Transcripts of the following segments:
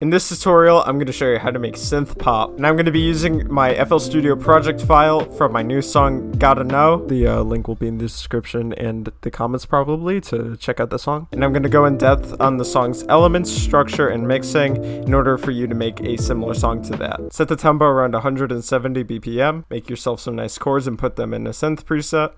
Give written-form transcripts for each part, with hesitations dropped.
In this tutorial, I'm going to show you how to make synth pop, and I'm going to be using my FL Studio project file from my new song, Gotta Know. The link will be in the description and the comments probably to check out the song. And I'm going to go in depth on the song's elements, structure, and mixing in order for you to make a similar song to that. Set the tempo around 170 BPM, make yourself some nice chords and put them in a synth preset.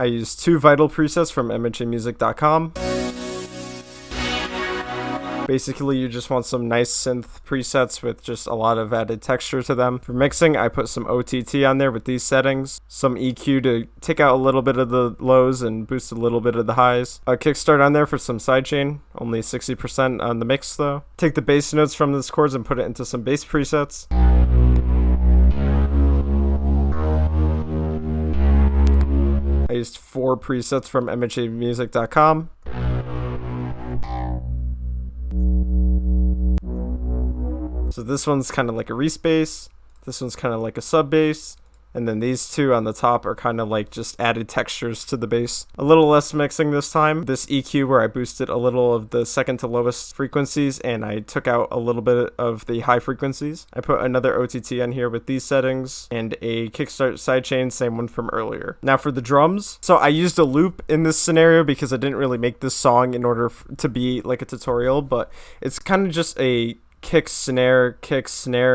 I used two Vital presets from MHAmusic.com. Basically, you just want some nice synth presets with just a lot of added texture to them. For mixing, I put some OTT on there with these settings, some EQ to take out a little bit of the lows and boost a little bit of the highs. A kickstart on there for some sidechain, only 60% on the mix though. Take the bass notes from this chords and put it into some bass presets. I used 4 presets from MHAmusic.com. So this one's kind of like a respace, this one's kind of like a sub bass, and then these two on the top are kind of like just added textures to the bass. A little less mixing this time. This EQ where I boosted a little of the second to lowest frequencies and I took out a little bit of the high frequencies. I put another OTT on here with these settings and a kickstart sidechain, same one from earlier. Now for the drums. So I used a loop in this scenario because I didn't really make this song in order to be like a tutorial, but it's kind of just a kick snare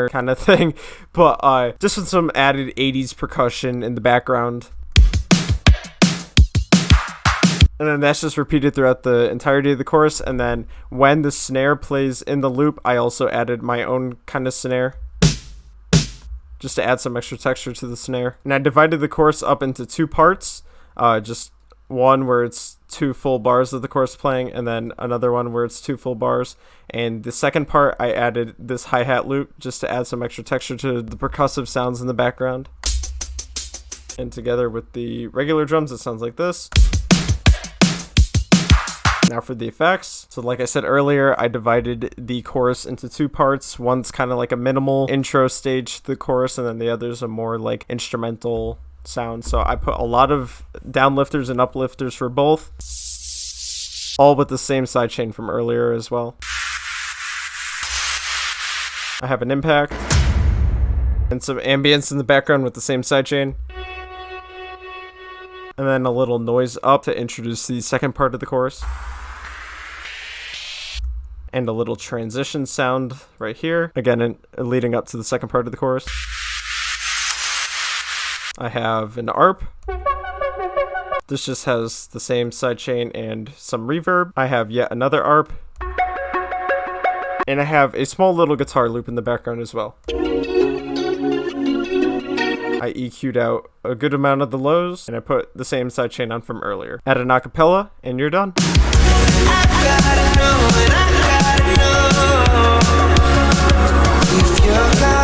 kind of thing, but just with some added 80s percussion in the background, and then that's just repeated throughout the entirety of the chorus. And then when the snare plays in the loop, I also added my own kind of snare just to add some extra texture to the snare. And I divided the chorus up into 2 parts, just one where it's 2 full bars of the chorus playing, and then another one where it's 2 full bars. And the second part, I added this hi-hat loop just to add some extra texture to the percussive sounds in the background. And together with the regular drums, it sounds like this. Now for the effects. So like I said earlier, I divided the chorus into 2 parts. One's kind of like a minimal intro stage to the chorus, and then the other's a more like instrumental sound. So I put a lot of downlifters and uplifters for both, all with the same sidechain from earlier as well. I have an impact and some ambience in the background with the same sidechain, and then a little noise up to introduce the second part of the chorus, and a little transition sound right here, again leading up to the second part of the chorus. I have an ARP. This just has the same sidechain and some reverb. I have yet another ARP. And I have a small little guitar loop in the background as well. I EQ'd out a good amount of the lows, and I put the same sidechain on from earlier. Add an acapella, and you're done. I gotta know,